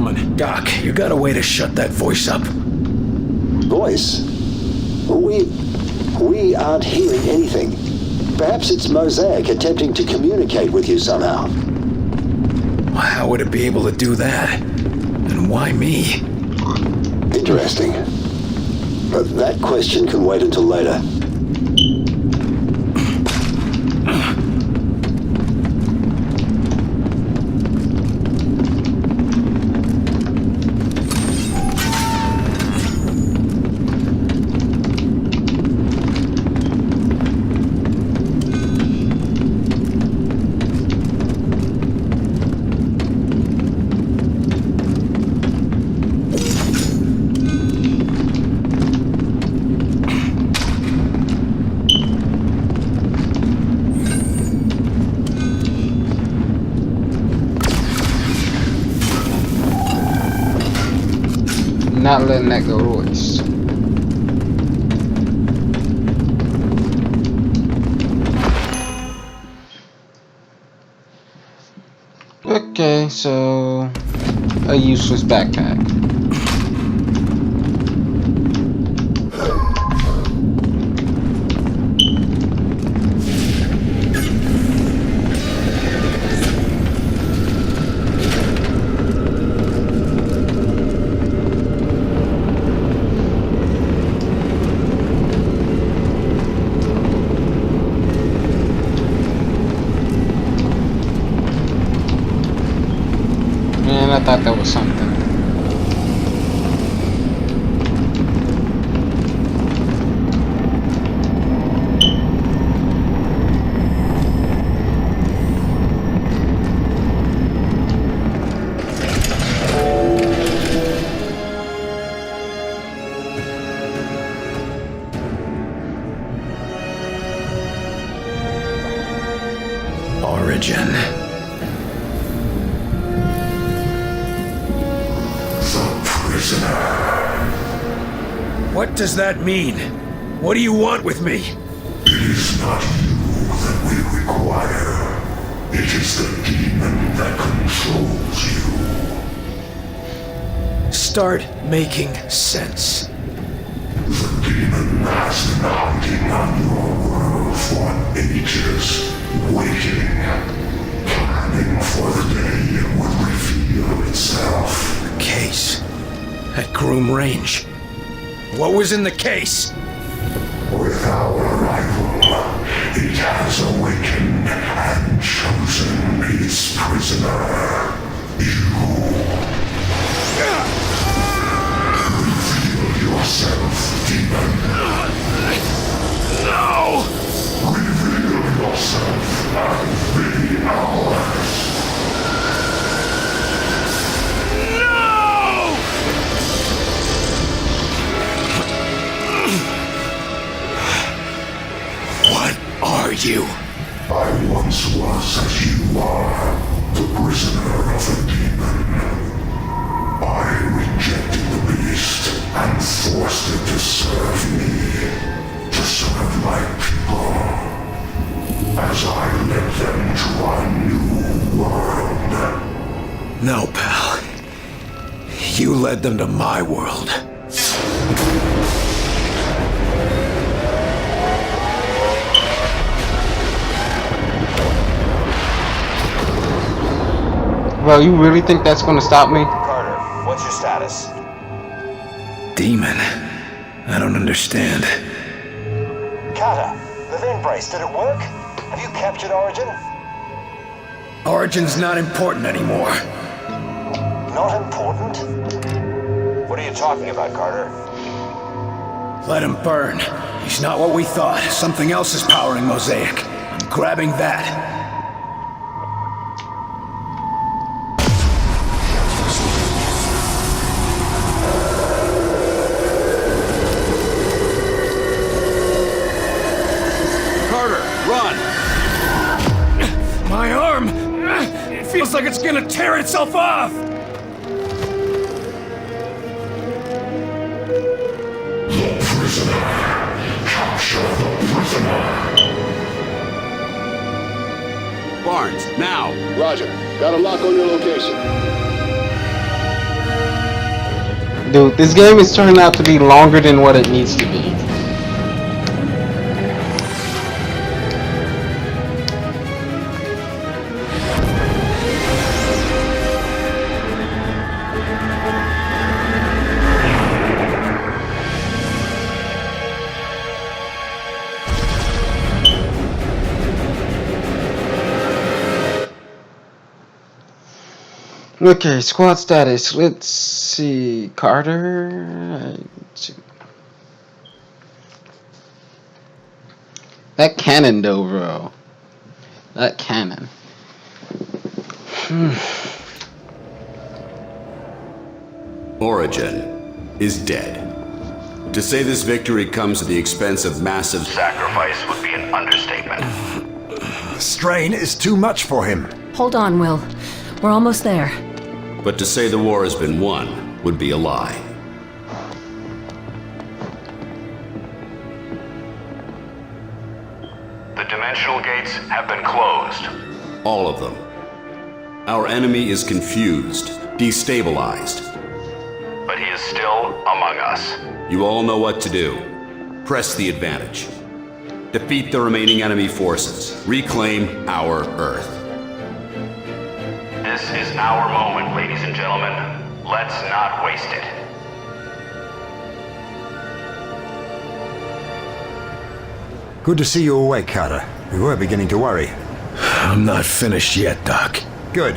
gentlemen. Doc, you got a way to shut that voice up? Voice? We aren't hearing anything. Perhaps it's Mosaic attempting to communicate with you somehow. How would it be able to do that? And why me? Interesting. But that question can wait until later. Not letting that go to waste. Okay, so a useless backpack. I thought that was something. Origin. What does that mean? What do you want with me? It is not you that we require. It is the demon that controls you. Start making sense. The demon has been hunting on your world for ages, waiting, planning for the day it would reveal itself. A case. At Groom Range. What was in the case? With our arrival, it has awakened and chosen its prisoner. You. Reveal yourself, demon. No! Reveal yourself and be ours. What are you? I once was as you are, the prisoner of a demon. I rejected the beast and forced it to serve me, to serve my people, as I led them to a new world. No, pal. You led them to my world. Well, you really think that's gonna stop me? Carter, what's your status? Demon. I don't understand. Carter, the vent brace, did it work? Have you captured Origin? Origin's not important anymore. Not important? What are you talking about, Carter? Let him burn. He's not what we thought. Something else is powering Mosaic. I'm grabbing that. My arm! It feels like it's gonna tear itself off! The prisoner! Capture the prisoner! Barnes, now! Roger. Got a lock on your location. Dude, this game is turning out to be longer than what it needs to be. Okay, squad status. Let's see. Carter. That cannon, though, bro. That cannon. Origin is dead. To say this victory comes at the expense of massive Sacrifice would be an understatement. The strain is too much for him. Hold on, Will. We're almost there. But to say the war has been won would be a lie. The dimensional gates have been closed. All of them. Our enemy is confused, destabilized. But he is still among us. You all know what to do. Press the advantage. Defeat the remaining enemy forces. Reclaim our Earth. This is our moment, ladies and gentlemen. Let's not waste it. Good to see you awake, Carter. We were beginning to worry. I'm not finished yet, Doc. Good.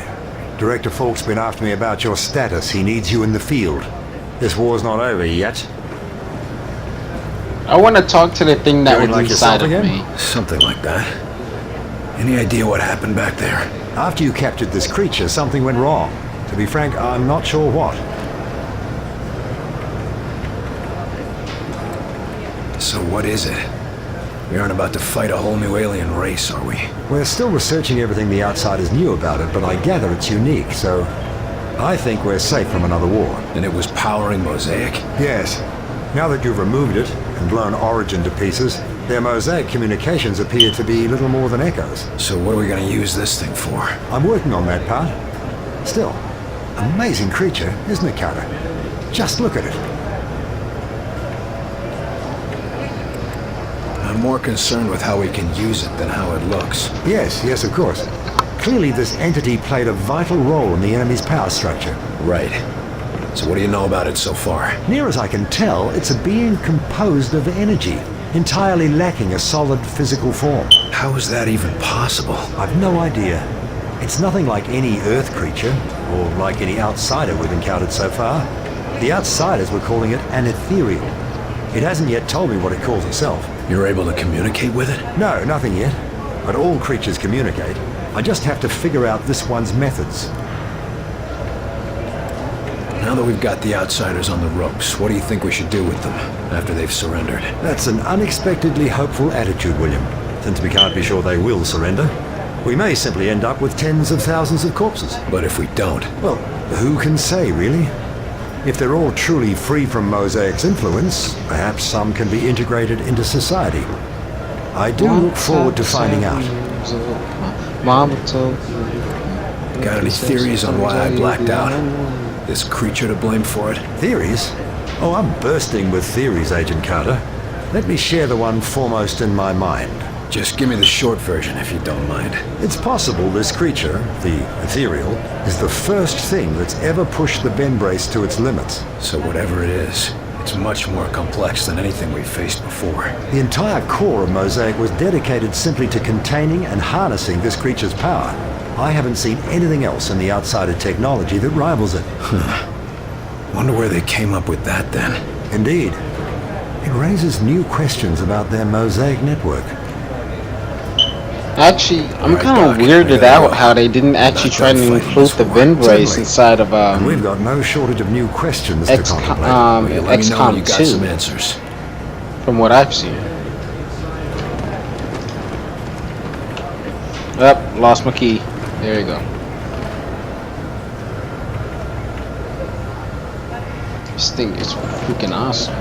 Director Falk's been after me about your status. He needs you in the field. This war's not over yet. I want to talk to the thing that Feeling was like inside of yourself me. again? Something like that. Any idea what happened back there? After you captured this creature, something went wrong. To be frank, I'm not sure what. So what is it? We aren't about to fight a whole new alien race, are we? We're still researching everything the outsiders knew about it, but I gather it's unique, so I think we're safe from another war. And it was powering Mosaic? Yes. Now that you've removed it and blown Origin to pieces, their Mosaic communications appear to be little more than echoes. So what are we gonna use this thing for? I'm working on that part. Still, amazing creature, isn't it, Carter? Just look at it. I'm more concerned with how we can use it than how it looks. Yes, of course. Clearly this entity played a vital role in the enemy's power structure. Right. So what do you know about it so far? Near as I can tell, it's a being composed of energy, entirely lacking a solid physical form. How is that even possible? I've no idea. It's nothing like any Earth creature, or like any outsider we've encountered so far. The outsiders were calling it an ethereal. It hasn't yet told me what it calls itself. You're able to communicate with it? No, nothing yet. But all creatures communicate. I just have to figure out this one's methods. Now that we've got the outsiders on the ropes, what do you think we should do with them after they've surrendered? That's an unexpectedly hopeful attitude, William. Since we can't be sure they will surrender, we may simply end up with tens of thousands of corpses. But if we don't? Well, who can say, really? If they're all truly free from Mosaic's influence, perhaps some can be integrated into society. I do look forward to finding out. Mama told Got any theories on why I blacked out? This creature to blame for it? Theories? Oh, I'm bursting with theories, Agent Carter. Let me share the one foremost in my mind. Just give me the short version if you don't mind. It's possible this creature, the ethereal, is the first thing that's ever pushed the Ben Brace to its limits. So whatever it is, it's much more complex than anything we've faced before. The entire core of Mosaic was dedicated simply to containing and harnessing this creature's power. I haven't seen anything else in the outsider technology that rivals it. Wonder where they came up with that then. Indeed. It raises new questions about their Mosaic network. Actually, I'm Alright, kind of Doc, weirded I gotta out go. how they didn't actually try Not to done include fighting the this Ben war. Brace Certainly. inside of And we've got no shortage of new questions to contemplate. Well, you let me know when you XCOM got 2, some answers. from what I've seen. Yep, lost my key. There you go. This thing is freaking awesome.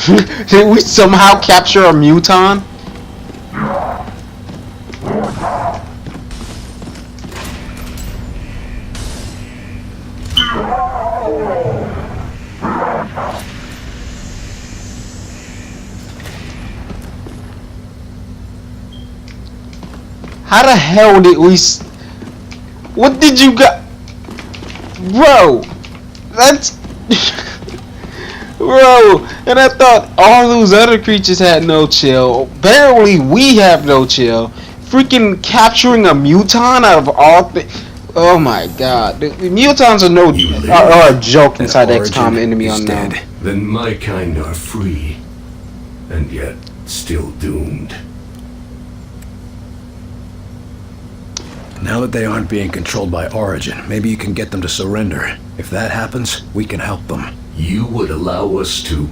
Did we somehow capture a muton? How the hell did we? What did you got, bro? That's bro. And I thought all those other creatures had no chill. Barely we have no chill. Freaking capturing a muton out of all things. Oh my god, the mutons are a joke inside XCOM Enemy Unknown. Dead. Then my kind are free, and yet still doomed. Now that they aren't being controlled by Origin, maybe you can get them to surrender. If that happens, we can help them. You would allow us to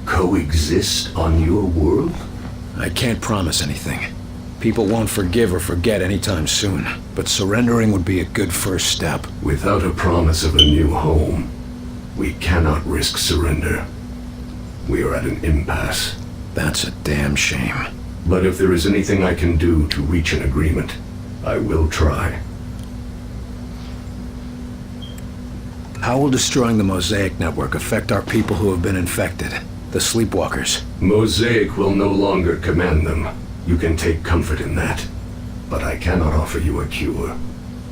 coexist on your world? I can't promise anything. People won't forgive or forget anytime soon, but surrendering would be a good first step. Without a promise of a new home, we cannot risk surrender. We are at an impasse. That's a damn shame. But if there is anything I can do to reach an agreement, I will try. How will destroying the Mosaic network affect our people who have been infected? The Sleepwalkers. Mosaic will no longer command them. You can take comfort in that. But I cannot offer you a cure. Well,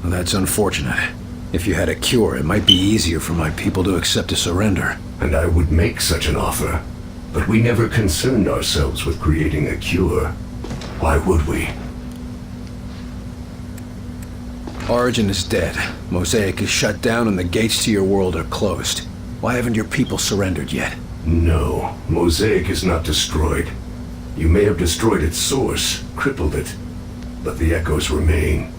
that's unfortunate. If you had a cure, it might be easier for my people to accept a surrender. And I would make such an offer. But we never concerned ourselves with creating a cure. Why would we? Origin is dead. Mosaic is shut down and the gates to your world are closed. Why haven't your people surrendered yet? No, Mosaic is not destroyed. You may have destroyed its source, crippled it, but the echoes remain.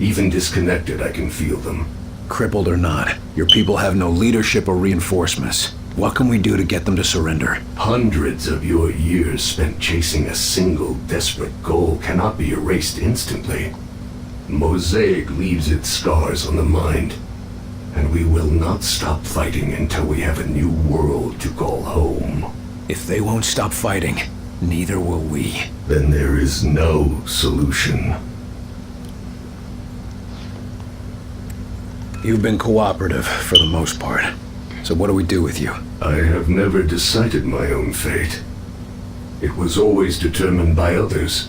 Even disconnected, I can feel them. Crippled or not, your people have no leadership or reinforcements. What can we do to get them to surrender? Hundreds of your years spent chasing a single desperate goal cannot be erased instantly. Mosaic leaves its scars on the mind, and we will not stop fighting until we have a new world to call home. If they won't stop fighting, neither will we. Then there is no solution. You've been cooperative for the most part. So what do we do with you? I have never decided my own fate. It was always determined by others.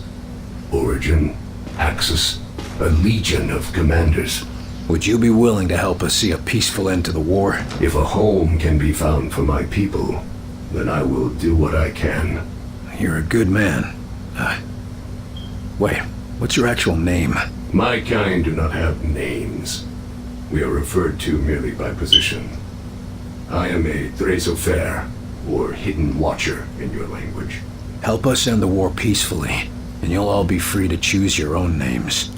Origin, Axis, a legion of commanders. Would you be willing to help us see a peaceful end to the war? If a home can be found for my people, then I will do what I can. You're a good man. Wait, what's your actual name? My kind do not have names. We are referred to merely by position. I am a Thrasofair, or Hidden Watcher in your language. Help us end the war peacefully, and you'll all be free to choose your own names.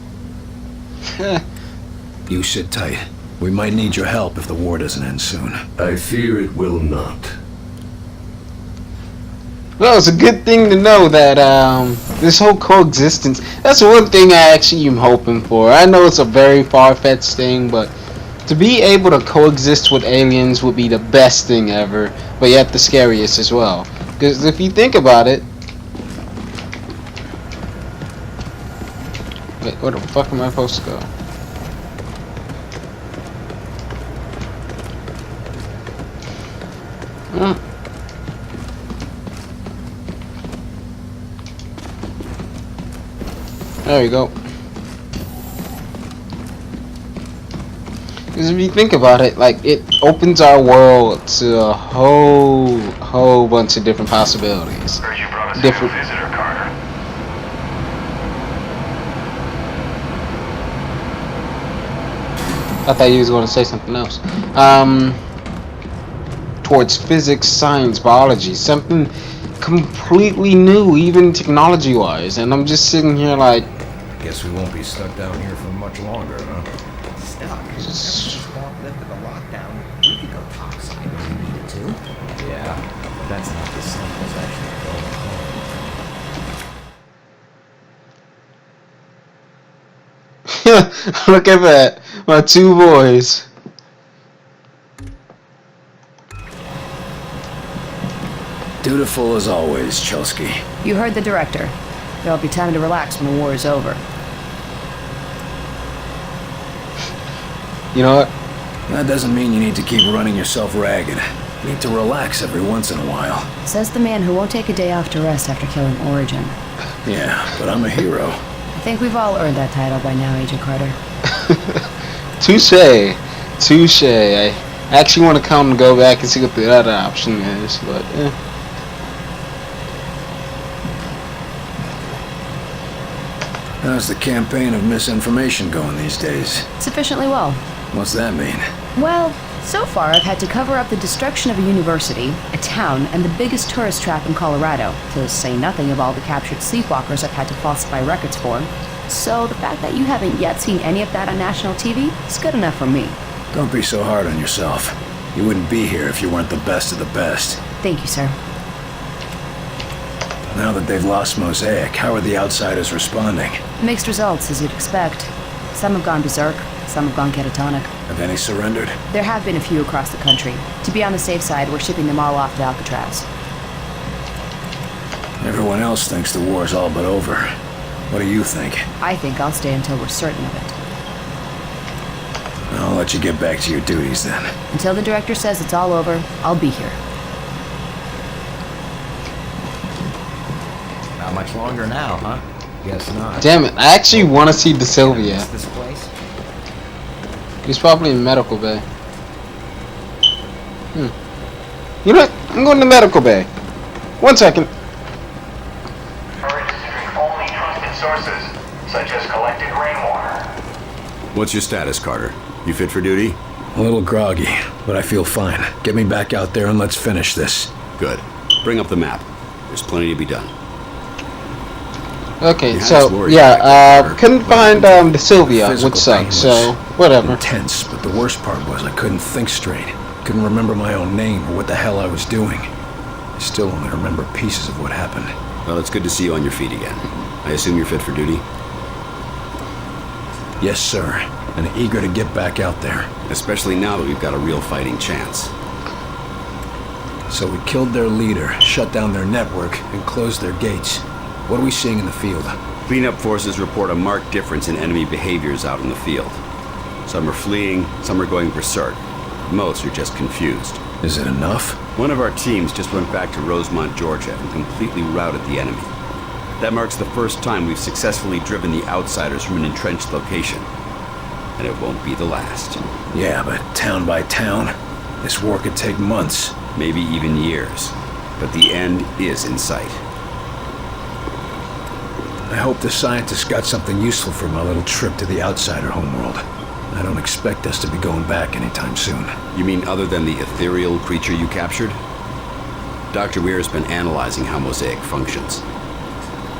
You sit tight. We might need your help if the war doesn't end soon. I fear it will not. Well, it's a good thing to know that this whole coexistence, that's one thing I actually am hoping for. I know it's a very far-fetched thing, but to be able to coexist with aliens would be the best thing ever, but yet the scariest as well. Because if you think about it... Wait, where the fuck am I supposed to go? There we go. Because if you think about it, like, it opens our world to a whole bunch of different possibilities. Heard you brought us Different. a new visitor, Carter. I thought you was going to say something else. Towards physics, science, biology, something completely new, even technology-wise. And I'm just sitting here like, Guess we won't be stuck down here for much longer, huh? Stuck. Ever since Swamp lifted the lockdown, we could go topside if we needed to. Yeah, that's not the same as actually going home. look at that, my two boys. Dutiful as always, Chelsky. You heard the director. There'll be time to relax when the war is over. You know what? That doesn't mean you need to keep running yourself ragged. You need to relax every once in a while. Says the man who won't take a day off to rest after killing Origin. Yeah, but I'm a hero. I think we've all earned that title by now, Agent Carter. Touche. Touche. I actually want to come and go back and see what the other option is, but How's the campaign of misinformation going these days? Sufficiently well. What's that mean? Well, so far I've had to cover up the destruction of a university, a town, and the biggest tourist trap in Colorado, to say nothing of all the captured sleepwalkers I've had to falsify records for. So the fact that you haven't yet seen any of that on national TV is good enough for me. Don't be so hard on yourself. You wouldn't be here if you weren't the best of the best. Thank you, sir. Now that they've lost Mosaic, how are the outsiders responding? Mixed results, as you'd expect. Some have gone berserk, some have gone catatonic. Have any surrendered? There have been a few across the country. To be on the safe side, we're shipping them all off to Alcatraz. Everyone else thinks the war's all but over. What do you think? I think I'll stay until we're certain of it. I'll let you get back to your duties then. Until the director says it's all over, I'll be here. Not much longer now, huh? Guess not. damn it! I actually want to see the Sylvia. This place? He's probably in medical bay. You know what? I'm going to medical bay. 1 second. Encouraged to drink only trusted sources, such as collected rainwater. What's your status, Carter? You fit for duty? A little groggy, but I feel fine. Get me back out there and let's finish this. Good. Bring up the map. There's plenty to be done. Okay, Yeah, so it's worried yeah, about it, couldn't find the Sylvia, Physical which pain sucks. was So whatever. Intense, but the worst part was I couldn't think straight. Couldn't remember my own name or what the hell I was doing. I still only remember pieces of what happened. Well, it's good to see you on your feet again. I assume you're fit for duty? Yes, sir. And eager to get back out there. Especially now that we've got a real fighting chance. So we killed their leader, shut down their network, and closed their gates. What are we seeing in the field? Cleanup forces report a marked difference in enemy behaviors out in the field. Some are fleeing, some are going berserk. Most are just confused. Is it enough? One of our teams just went back to Rosemont, Georgia, and completely routed the enemy. That marks the first time we've successfully driven the outsiders from an entrenched location. And it won't be the last. Yeah, but town by town, this war could take months. Maybe even years. But the end is in sight. I hope the scientists got something useful from my little trip to the outsider homeworld. I don't expect us to be going back anytime soon. You mean other than the ethereal creature you captured? Dr. Weir's been analyzing how Mosaic functions.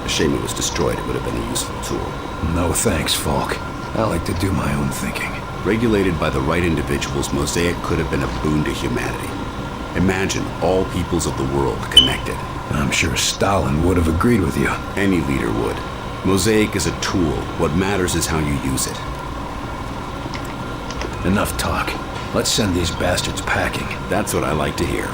A shame it was destroyed. It would have been a useful tool. No thanks, Falk. I like to do my own thinking. Regulated by the right individuals, Mosaic could have been a boon to humanity. Imagine all peoples of the world connected. I'm sure Stalin would have agreed with you. Any leader would. Mosaic is a tool. What matters is how you use it. Enough talk. Let's send these bastards packing. That's what I like to hear.